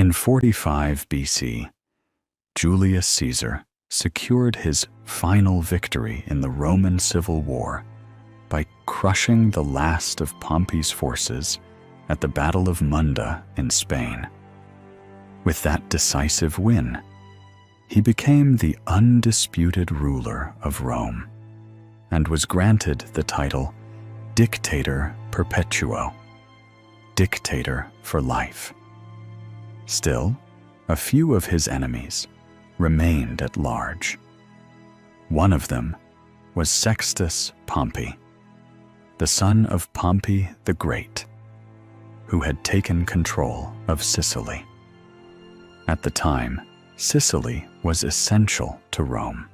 In 45 BC, Julius Caesar secured his final victory in the Roman Civil War by crushing the last of Pompey's forces at the Battle of Munda in Spain. With that decisive win, he became the undisputed ruler of Rome and was granted the title Dictator Perpetuo, dictator for life. Still, a few of his enemies remained at large. One of them was Sextus Pompey, the son of Pompey the Great, who had taken control of Sicily. At the time, Sicily was essential to Rome.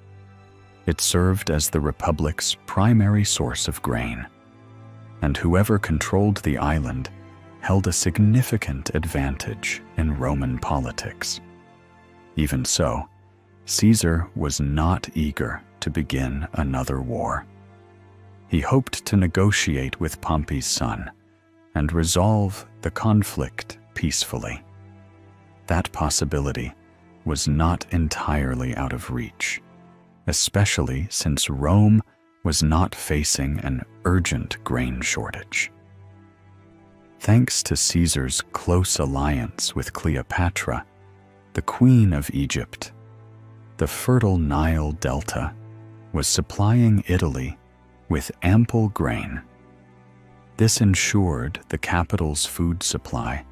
It served as the Republic's primary source of grain, and whoever controlled the island held a significant advantage in Roman politics. Even so, Caesar was not eager to begin another war. He hoped to negotiate with Pompey's son and resolve the conflict peacefully. That possibility was not entirely out of reach, especially since Rome was not facing an urgent grain shortage. Thanks to Caesar's close alliance with Cleopatra, the Queen of Egypt, the fertile Nile Delta was supplying Italy with ample grain. This ensured the capital's food supply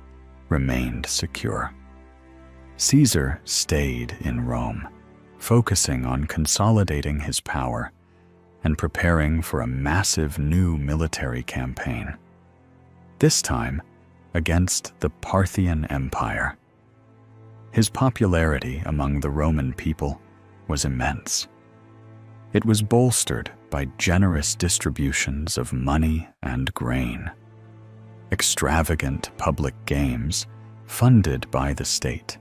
remained secure. Caesar stayed in Rome, focusing on consolidating his power and preparing for a massive new military campaign, this time against the Parthian Empire. His popularity among the Roman people was immense. It was bolstered by generous distributions of money and grain, extravagant public games funded by the state,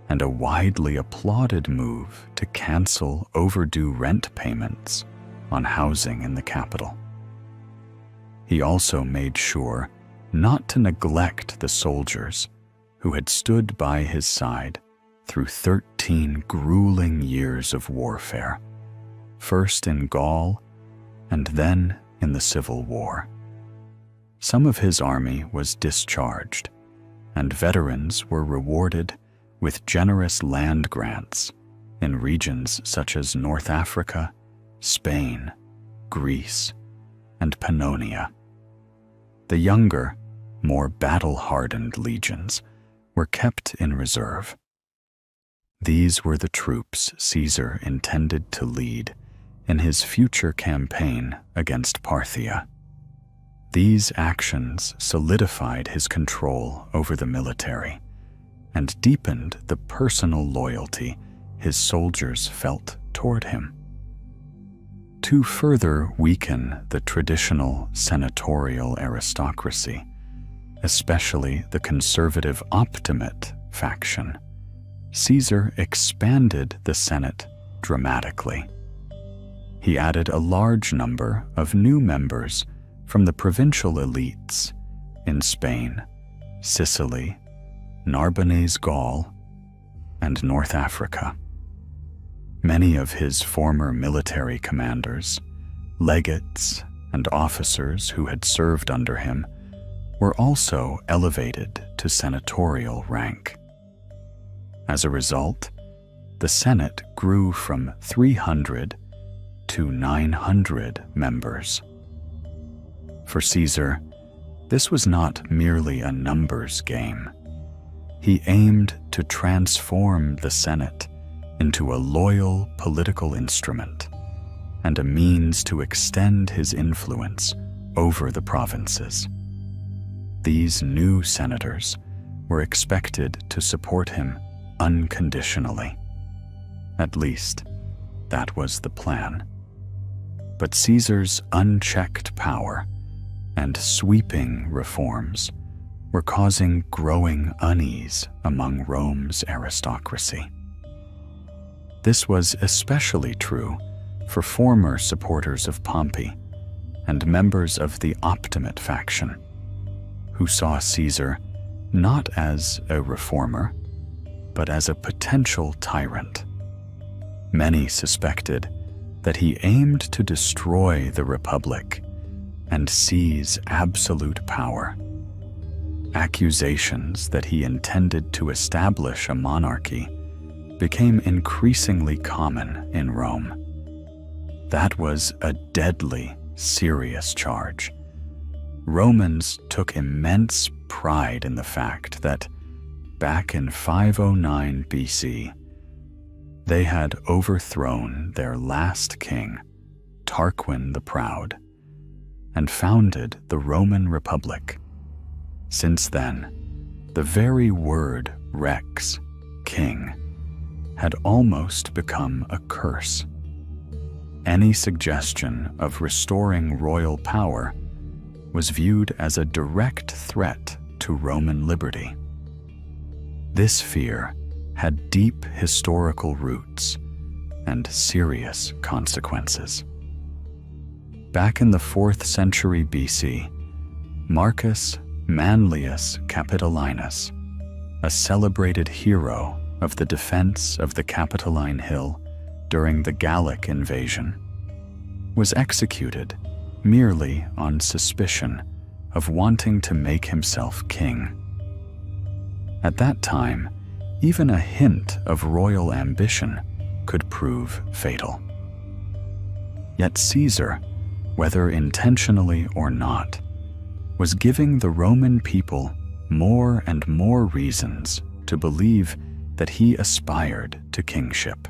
and a widely applauded move to cancel overdue rent payments on housing in the capital. He also made sure not to neglect the soldiers who had stood by his side through 13 grueling years of warfare, first in Gaul and then in the Civil War. Some of his army was discharged, and veterans were rewarded with generous land grants in regions such as North Africa, Spain, Greece, and Pannonia. The younger, more battle-hardened legions were kept in reserve. These were the troops Caesar intended to lead in his future campaign against Parthia. These actions solidified his control over the military and deepened the personal loyalty his soldiers felt toward him. To further weaken the traditional senatorial aristocracy, especially the conservative Optimate faction, Caesar expanded the Senate dramatically. He added a large number of new members from the provincial elites in Spain, Sicily, Narbonese Gaul, and North Africa. Many of his former military commanders, legates, and officers who had served under him were also elevated to senatorial rank. As a result, the Senate grew from 300 to 900 members. For Caesar, this was not merely a numbers game. He aimed to transform the Senate into a loyal political instrument and a means to extend his influence over the provinces. These new senators were expected to support him unconditionally. At least, that was the plan. But Caesar's unchecked power and sweeping reforms were causing growing unease among Rome's aristocracy. This was especially true for former supporters of Pompey and members of the Optimate faction, who saw Caesar not as a reformer, but as a potential tyrant. Many suspected that he aimed to destroy the Republic and seize absolute power. Accusations that he intended to establish a monarchy became increasingly common in Rome. That was a deadly, serious charge. Romans took immense pride in the fact that, back in 509 BC, they had overthrown their last king, Tarquin the Proud, and founded the Roman Republic. Since then, the very word rex, king, had almost become a curse. Any suggestion of restoring royal power was viewed as a direct threat to Roman liberty. This fear had deep historical roots and serious consequences. Back in the 4th century BC, Marcus Manlius Capitolinus, a celebrated hero of the defense of the Capitoline Hill during the Gallic invasion, was executed merely on suspicion of wanting to make himself king. At that time, even a hint of royal ambition could prove fatal. Yet Caesar, whether intentionally or not, was giving the Roman people more and more reasons to believe that he aspired to kingship.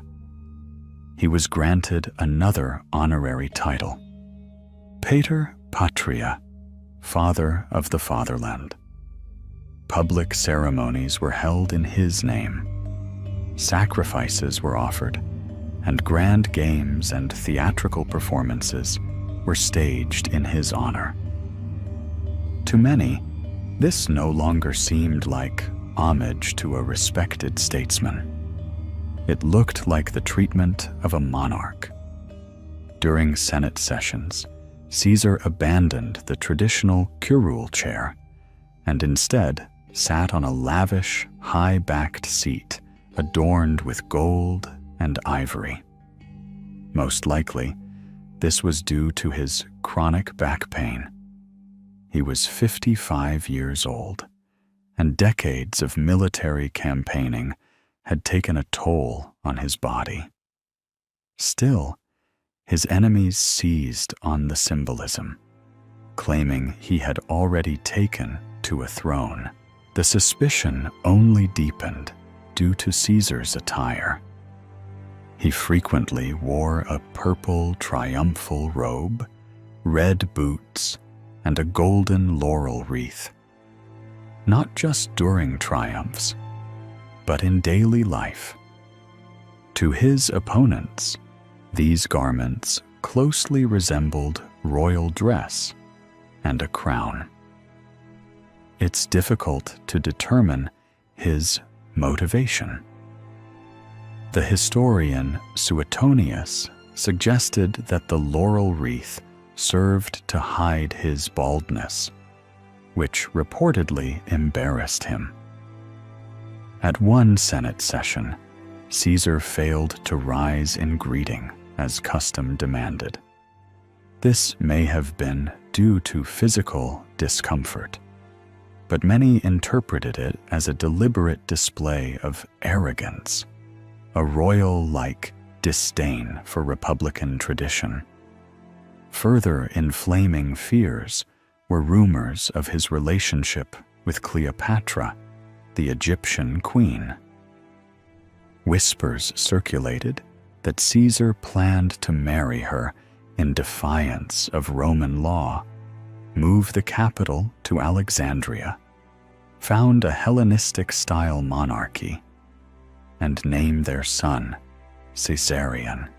He was granted another honorary title, Pater Patria, Father of the Fatherland. Public ceremonies were held in his name. Sacrifices were offered, and grand games and theatrical performances were staged in his honor. To many, this no longer seemed like homage to a respected statesman. It looked like the treatment of a monarch. During Senate sessions, Caesar abandoned the traditional curule chair and instead sat on a lavish, high-backed seat adorned with gold and ivory. Most likely, this was due to his chronic back pain. He was 55 years old, and decades of military campaigning had taken a toll on his body. Still, his enemies seized on the symbolism, claiming he had already taken to a throne. The suspicion only deepened due to Caesar's attire. He frequently wore a purple triumphal robe, red boots, and a golden laurel wreath. Not just during triumphs, but in daily life. To his opponents, these garments closely resembled royal dress and a crown. It's difficult to determine his motivation. The historian Suetonius suggested that the laurel wreath served to hide his baldness, which reportedly embarrassed him. At one Senate session, Caesar failed to rise in greeting as custom demanded. This may have been due to physical discomfort, but many interpreted it as a deliberate display of arrogance, a royal-like disdain for Republican tradition. Further inflaming fears were rumors of his relationship with Cleopatra, the Egyptian queen. Whispers circulated that Caesar planned to marry her in defiance of Roman law, move the capital to Alexandria, found a Hellenistic-style monarchy, and name their son, Caesarion,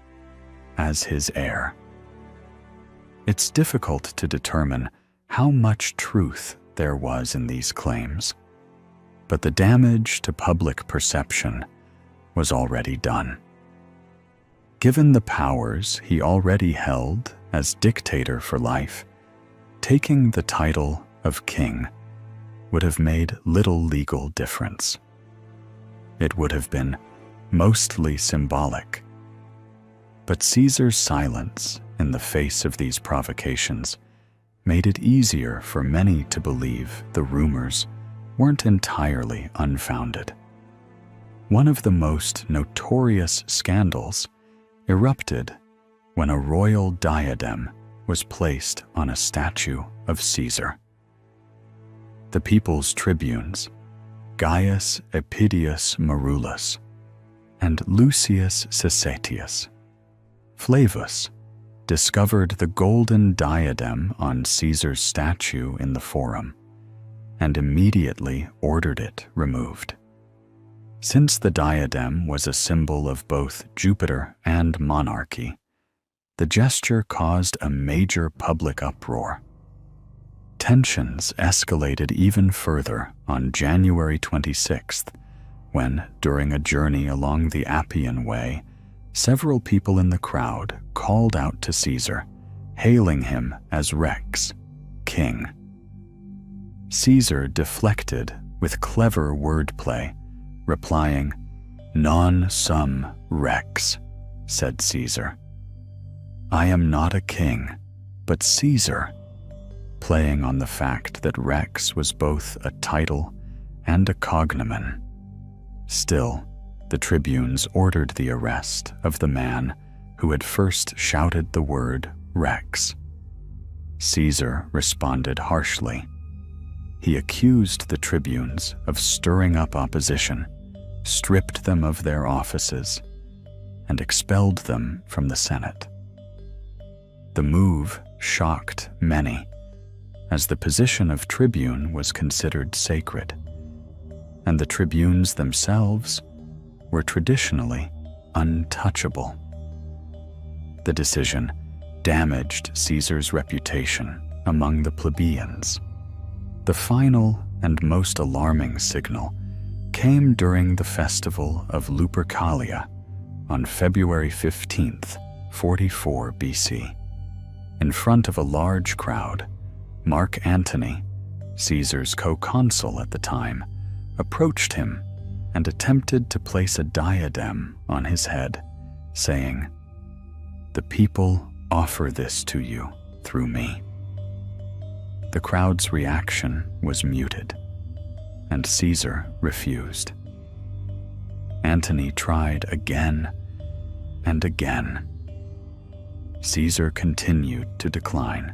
as his heir. It's difficult to determine how much truth there was in these claims, but the damage to public perception was already done. Given the powers he already held as dictator for life, taking the title of king would have made little legal difference. It would have been mostly symbolic. But Caesar's silence in the face of these provocations made it easier for many to believe the rumors weren't entirely unfounded. One of the most notorious scandals erupted when a royal diadem was placed on a statue of Caesar. The people's tribunes, Gaius Epidius Marulus and Lucius Cessatius, Flavus, discovered the golden diadem on Caesar's statue in the Forum and immediately ordered it removed. Since the diadem was a symbol of both Jupiter and monarchy, the gesture caused a major public uproar. Tensions escalated even further on January 26th, when, during a journey along the Appian Way, several people in the crowd called out to Caesar, hailing him as Rex, king. Caesar deflected with clever wordplay, replying, "Non sum Rex," said Caesar. "I am not a king, but Caesar," playing on the fact that Rex was both a title and a cognomen. Still, the tribunes ordered the arrest of the man who had first shouted the word Rex. Caesar responded harshly. He accused the tribunes of stirring up opposition, stripped them of their offices, and expelled them from the Senate. The move shocked many, as the position of tribune was considered sacred, and the tribunes themselves were traditionally untouchable. The decision damaged Caesar's reputation among the plebeians. The final and most alarming signal came during the festival of Lupercalia on February 15th, 44 BC. In front of a large crowd, Mark Antony, Caesar's co-consul at the time, approached him and attempted to place a diadem on his head, saying, "The people offer this to you through me." The crowd's reaction was muted, and Caesar refused. Antony tried again and again. Caesar continued to decline.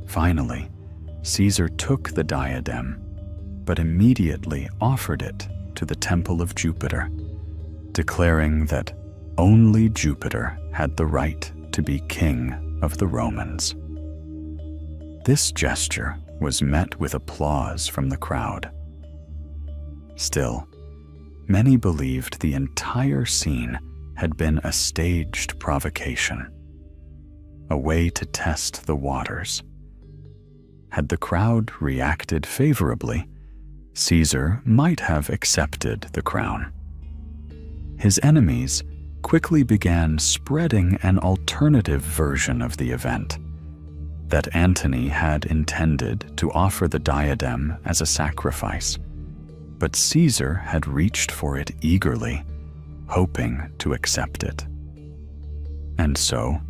Finally, Caesar took the diadem, but immediately offered it to the temple of Jupiter, declaring that only Jupiter had the right to be king of the Romans. This gesture was met with applause from the crowd. Still, many believed the entire scene had been a staged provocation, a way to test the waters. Had the crowd reacted favorably, Caesar might have accepted the crown. His enemies quickly began spreading an alternative version of the event, that Antony had intended to offer the diadem as a sacrifice, but Caesar had reached for it eagerly, hoping to accept it. And so,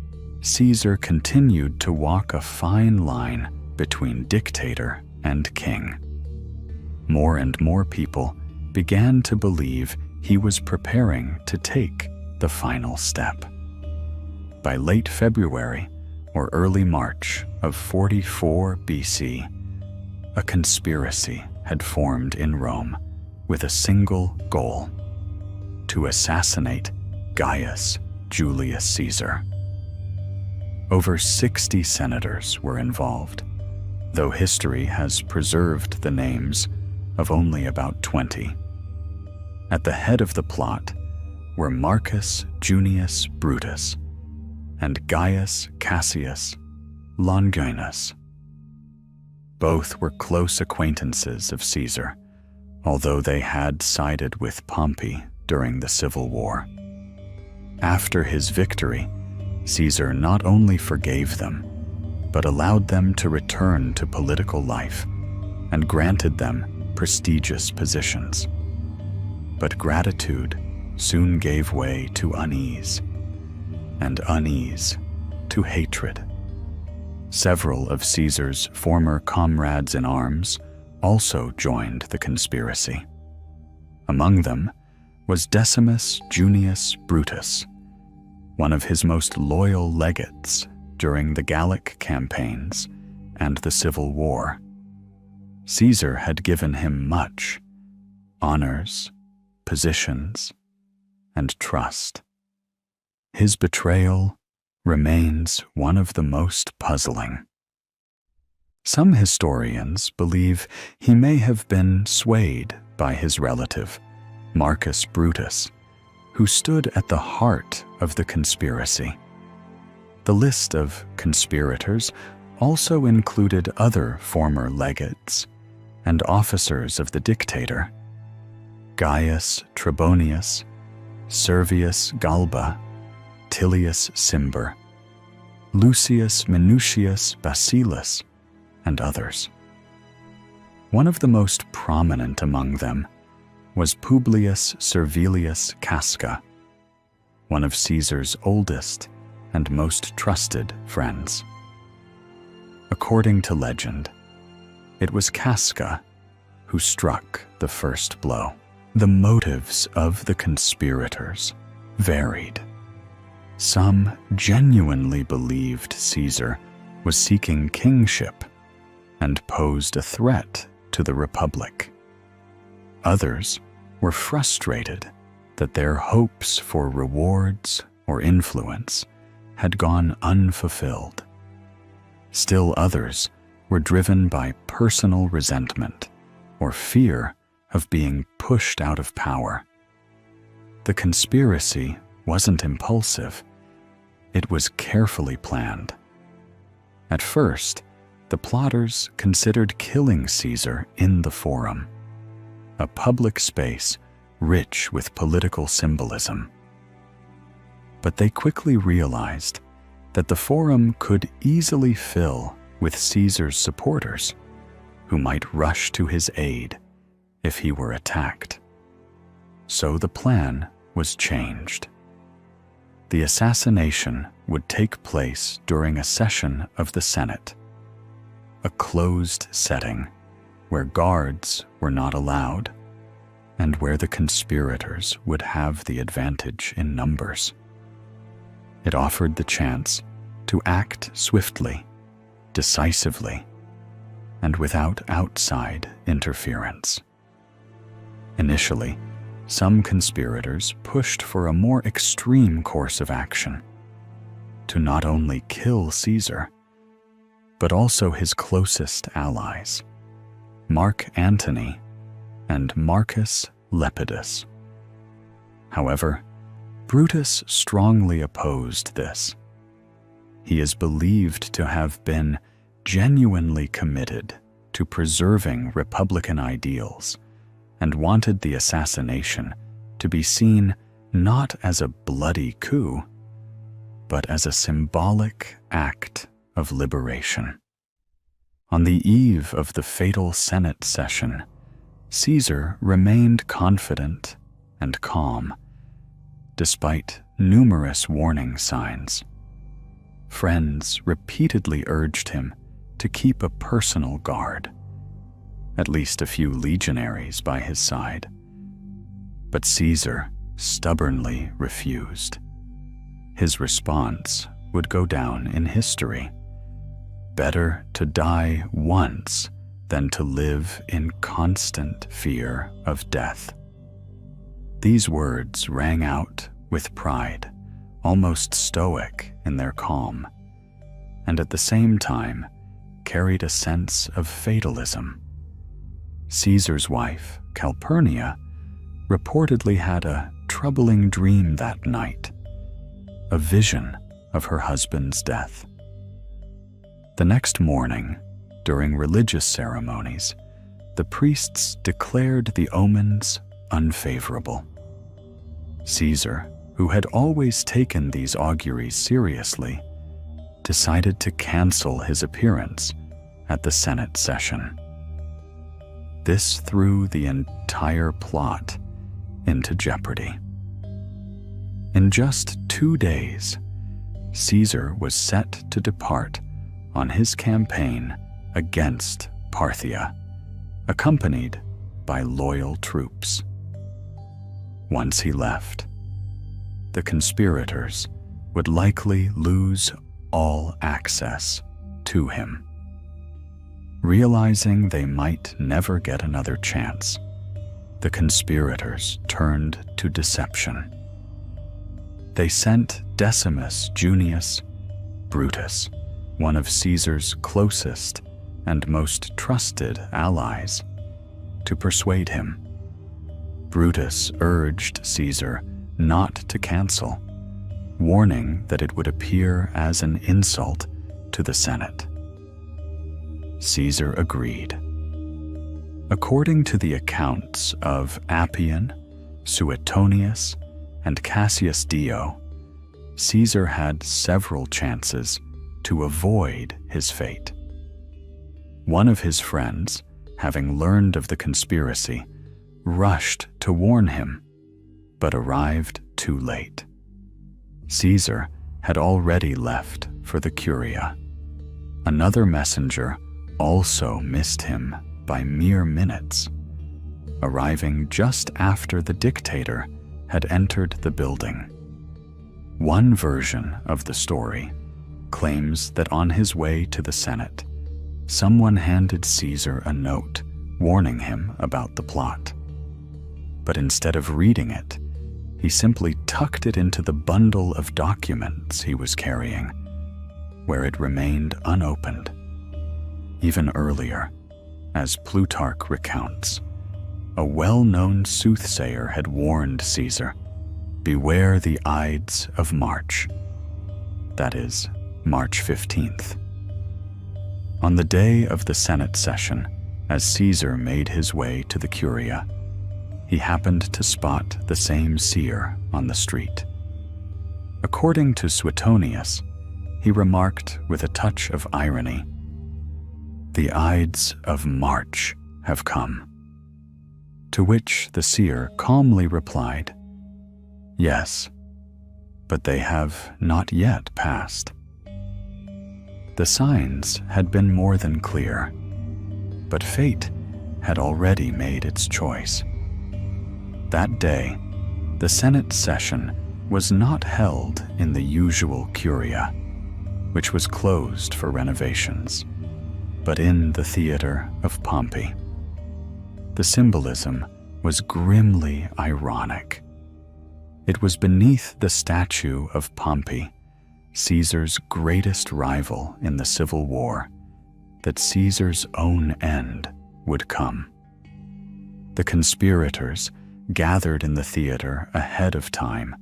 Caesar continued to walk a fine line between dictator and king. More and more people began to believe he was preparing to take the final step. By late February or early March of 44 BC, a conspiracy had formed in Rome with a single goal: to assassinate Gaius Julius Caesar. Over 60 senators were involved, though history has preserved the names of only about 20. At the head of the plot were Marcus Junius Brutus and Gaius Cassius Longinus. Both were close acquaintances of Caesar, although they had sided with Pompey during the Civil War. After his victory, Caesar not only forgave them, but allowed them to return to political life, and granted them prestigious positions. But gratitude soon gave way to unease, and unease to hatred. Several of Caesar's former comrades in arms also joined the conspiracy. Among them was Decimus Junius Brutus, one of his most loyal legates during the Gallic campaigns and the Civil War. Caesar had given him much: honors, positions, and trust. His betrayal remains one of the most puzzling. Some historians believe he may have been swayed by his relative, Marcus Brutus, who stood at the heart of the conspiracy. The list of conspirators also included other former legates and officers of the dictator: Gaius Trebonius, Servius Galba, Tillius Cimber, Lucius Minucius Bacillus, and others. One of the most prominent among them was Publius Servilius Casca, one of Caesar's oldest and most trusted friends. According to legend, it was Casca who struck the first blow. The motives of the conspirators varied. Some genuinely believed Caesar was seeking kingship and posed a threat to the Republic. Others were frustrated that their hopes for rewards or influence had gone unfulfilled. Still others were driven by personal resentment or fear of being pushed out of power. The conspiracy wasn't impulsive. It was carefully planned. At first, the plotters considered killing Caesar in the Forum, a public space rich with political symbolism. But they quickly realized that the Forum could easily fill with Caesar's supporters, who might rush to his aid if he were attacked. So the plan was changed. The assassination would take place during a session of the Senate, a closed setting where guards were not allowed and where the conspirators would have the advantage in numbers. It offered the chance to act swiftly, decisively, and without outside interference. Initially, some conspirators pushed for a more extreme course of action, to not only kill Caesar, but also his closest allies, Mark Antony and Marcus Lepidus. However, Brutus strongly opposed this. He is believed to have been genuinely committed to preserving Republican ideals and wanted the assassination to be seen not as a bloody coup, but as a symbolic act of liberation. On the eve of the fatal Senate session, Caesar remained confident and calm, despite numerous warning signs. Friends repeatedly urged him to keep a personal guard, at least a few legionaries by his side. But Caesar stubbornly refused. His response would go down in history: better to die once than to live in constant fear of death. These words rang out with pride, almost stoic in their calm, and at the same time carried a sense of fatalism. Caesar's wife, Calpurnia, reportedly had a troubling dream that night, a vision of her husband's death. The next morning, during religious ceremonies, the priests declared the omens unfavorable. Caesar, who had always taken these auguries seriously, decided to cancel his appearance at the Senate session. This threw the entire plot into jeopardy. In just 2 days, Caesar was set to depart on his campaign against Parthia, accompanied by loyal troops. Once he left, the conspirators would likely lose all access to him. Realizing they might never get another chance, the conspirators turned to deception. They sent Decimus Junius Brutus, one of Caesar's closest and most trusted allies, to persuade him. Brutus urged Caesar not to cancel, warning that it would appear as an insult to the Senate. Caesar agreed. According to the accounts of Appian, Suetonius, and Cassius Dio, Caesar had several chances to avoid his fate. One of his friends, having learned of the conspiracy, rushed to warn him, but arrived too late. Caesar had already left for the Curia. Another messenger also missed him by mere minutes, arriving just after the dictator had entered the building. One version of the story claims that on his way to the Senate, someone handed Caesar a note warning him about the plot. But instead of reading it, he simply tucked it into the bundle of documents he was carrying, where it remained unopened. Even earlier, as Plutarch recounts, a well-known soothsayer had warned Caesar, "Beware the Ides of March," that is, March 15th. On the day of the Senate session, as Caesar made his way to the Curia, he happened to spot the same seer on the street. According to Suetonius, he remarked with a touch of irony, "The Ides of March have come." To which the seer calmly replied, "Yes, but they have not yet passed." The signs had been more than clear, but fate had already made its choice. That day, the Senate session was not held in the usual Curia, which was closed for renovations, but in the theater of Pompey. The symbolism was grimly ironic. It was beneath the statue of Pompey, Caesar's greatest rival in the civil war, that Caesar's own end would come. The conspirators gathered in the theater ahead of time,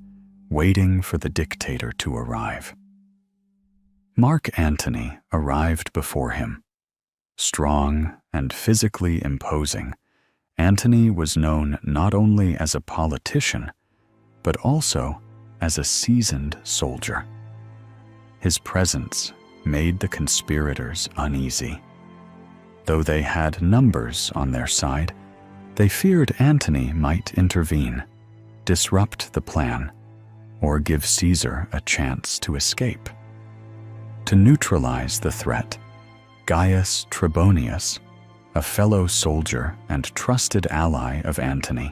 waiting for the dictator to arrive. Mark Antony arrived before him. Strong and physically imposing, Antony was known not only as a politician, but also as a seasoned soldier. His presence made the conspirators uneasy. Though they had numbers on their side, they feared Antony might intervene, disrupt the plan, or give Caesar a chance to escape. To neutralize the threat, Gaius Trebonius, a fellow soldier and trusted ally of Antony,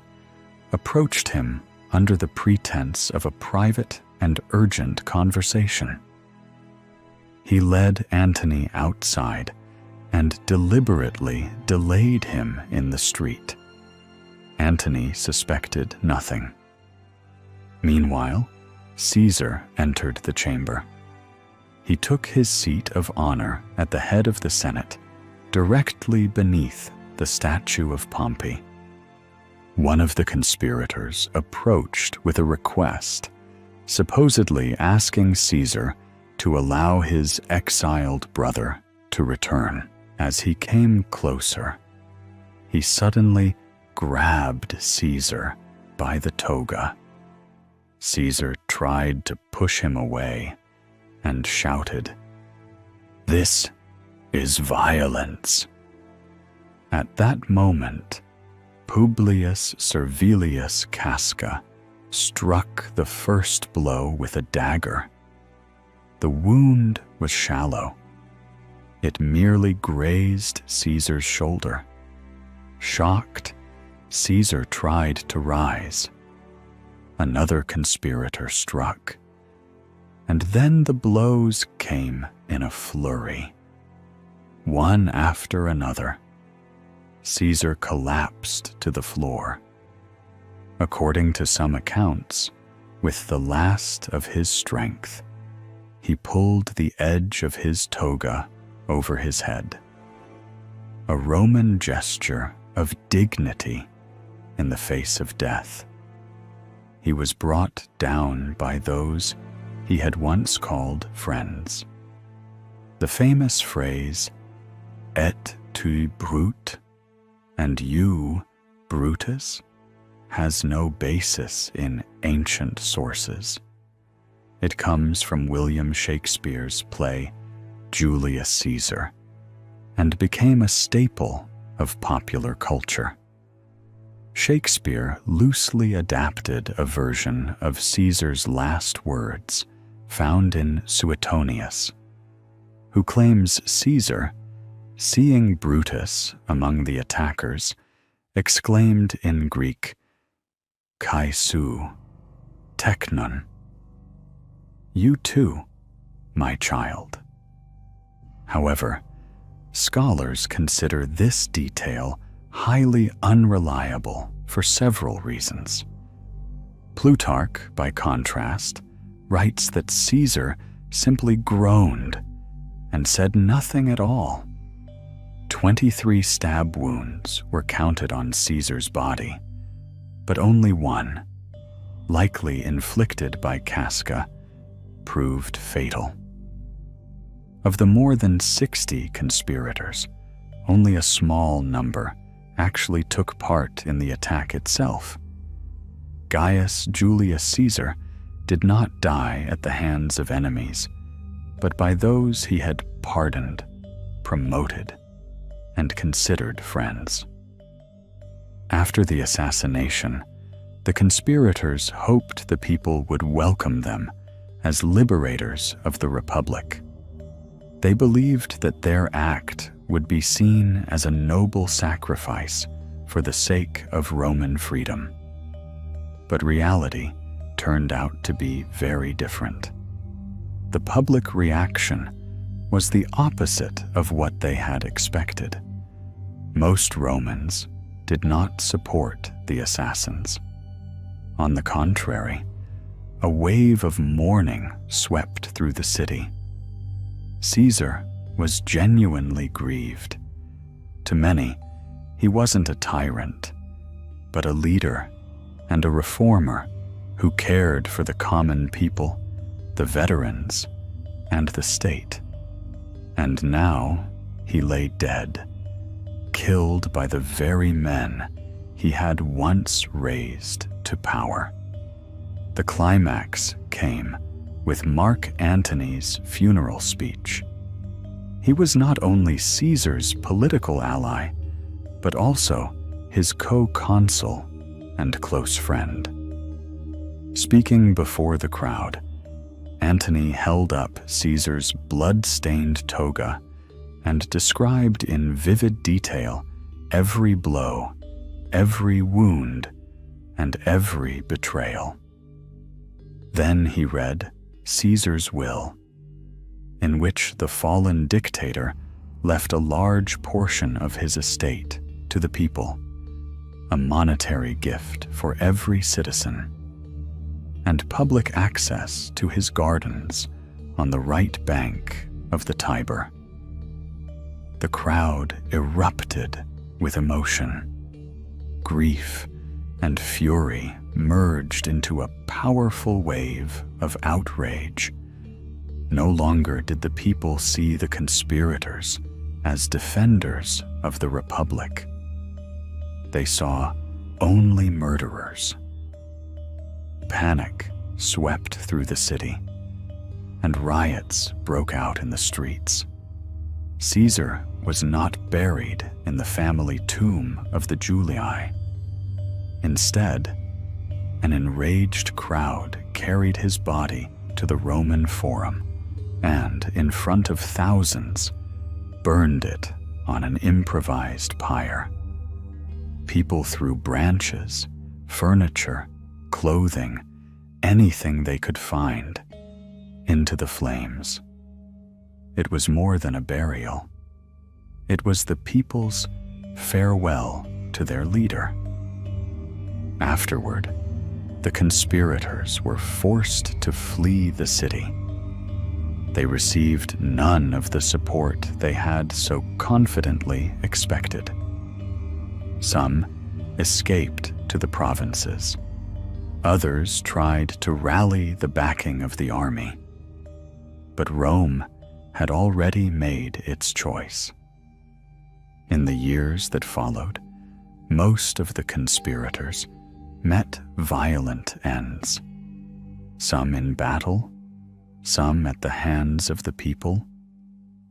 approached him under the pretense of a private and urgent conversation. He led Antony outside and deliberately delayed him in the street. Antony suspected nothing. Meanwhile, Caesar entered the chamber. He took his seat of honor at the head of the Senate, directly beneath the statue of Pompey. One of the conspirators approached with a request, supposedly asking Caesar to allow his exiled brother to return. As he came closer, he suddenly grabbed Caesar by the toga. Caesar tried to push him away and shouted, "This is violence." At that moment, Publius Servilius Casca struck the first blow with a dagger. The wound was shallow. It merely grazed Caesar's shoulder. Shocked, Caesar tried to rise. Another conspirator struck, and then the blows came in a flurry. One after another, Caesar collapsed to the floor. According to some accounts, with the last of his strength, he pulled the edge of his toga over his head, a Roman gesture of dignity in the face of death. He was brought down by those he had once called friends. The famous phrase, "Et tu, Brute," and "you, Brutus," has no basis in ancient sources. It comes from William Shakespeare's play Julius Caesar, and became a staple of popular culture. Shakespeare loosely adapted a version of Caesar's last words found in Suetonius, who claims Caesar, seeing Brutus among the attackers, exclaimed in Greek, "Kai su, teknon," "You too, my child." However, scholars consider this detail highly unreliable for several reasons. Plutarch, by contrast, writes that Caesar simply groaned and said nothing at all. 23 stab wounds were counted on Caesar's body, but only one, likely inflicted by Casca, proved fatal. Of the more than 60 conspirators, only a small number actually took part in the attack itself. Gaius Julius Caesar did not die at the hands of enemies, but by those he had pardoned, promoted, and considered friends. After the assassination, the conspirators hoped the people would welcome them as liberators of the Republic. They believed that their act would be seen as a noble sacrifice for the sake of Roman freedom. But reality turned out to be very different. The public reaction was the opposite of what they had expected. Most Romans did not support the assassins. On the contrary, a wave of mourning swept through the city. Caesar was genuinely grieved. To many, he wasn't a tyrant, but a leader and a reformer who cared for the common people, the veterans, and the state. And now he lay dead, killed by the very men he had once raised to power. The climax came with Mark Antony's funeral speech. He was not only Caesar's political ally, but also his co-consul and close friend. Speaking before the crowd, Antony held up Caesar's blood-stained toga and described in vivid detail every blow, every wound, and every betrayal. Then he read Caesar's will, in which the fallen dictator left a large portion of his estate to the people, a monetary gift for every citizen, and public access to his gardens on the right bank of the Tiber. The crowd erupted with emotion. Grief and fury merged into a powerful wave of outrage. No longer did the people see the conspirators as defenders of the Republic. They saw only murderers. Panic swept through the city, and riots broke out in the streets. Caesar was not buried in the family tomb of the Julii. Instead, an enraged crowd carried his body to the Roman Forum and, in front of thousands, burned it on an improvised pyre. People threw branches, furniture, clothing, anything they could find, into the flames. It was more than a burial. It was the people's farewell to their leader. Afterward, the conspirators were forced to flee the city. They received none of the support they had so confidently expected. Some escaped to the provinces. Others tried to rally the backing of the army. But Rome had already made its choice. In the years that followed, most of the conspirators met violent ends, some in battle, some at the hands of the people,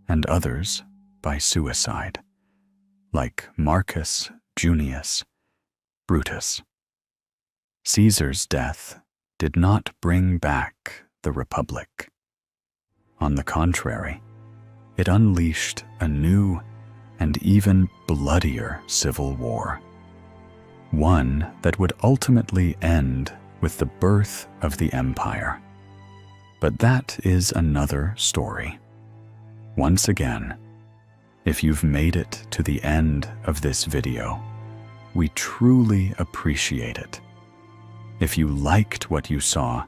and others by suicide, like Marcus Junius Brutus. Caesar's death did not bring back the Republic. On the contrary, it unleashed a new and even bloodier civil war, one that would ultimately end with the birth of the empire. But that is another story. Once again, if you've made it to the end of this video, we truly appreciate it. If you liked what you saw,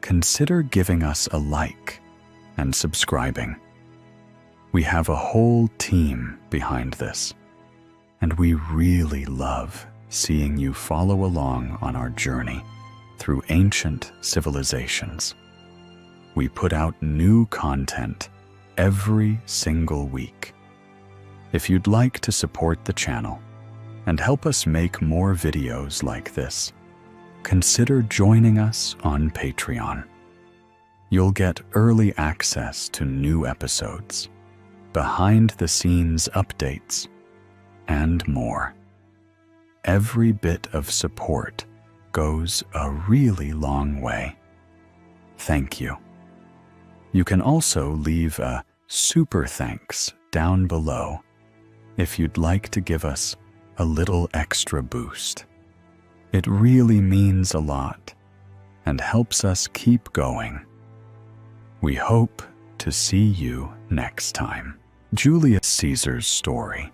consider giving us a like and subscribing. We have a whole team behind this, and we really love seeing you follow along on our journey through ancient civilizations. We put out new content every single week. If you'd like to support the channel and help us make more videos like this, consider joining us on Patreon. You'll get early access to new episodes, behind-the-scenes updates, and more. Every bit of support goes a really long way. Thank you. You can also leave a super thanks down below if you'd like to give us a little extra boost. It really means a lot and helps us keep going. We hope to see you next time. Julius Caesar's story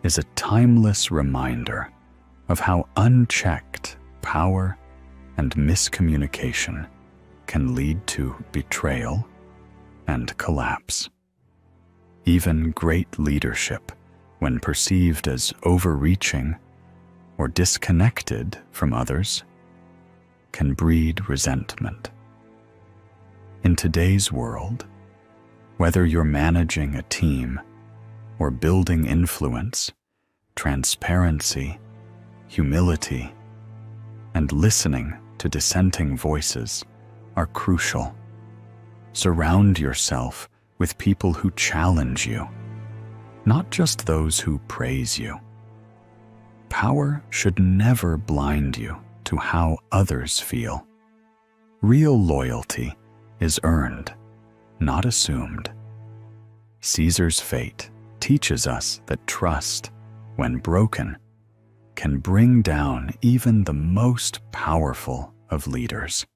is a timeless reminder of how unchecked power and miscommunication can lead to betrayal and collapse. Even great leadership, when perceived as overreaching or disconnected from others, can breed resentment. In today's world, whether you're managing a team or building influence, transparency, humility, and listening to dissenting voices are crucial. Surround yourself with people who challenge you, not just those who praise you. Power should never blind you to how others feel. Real loyalty is earned, not assumed. Caesar's fate teaches us that trust, when broken, can bring down even the most powerful of leaders.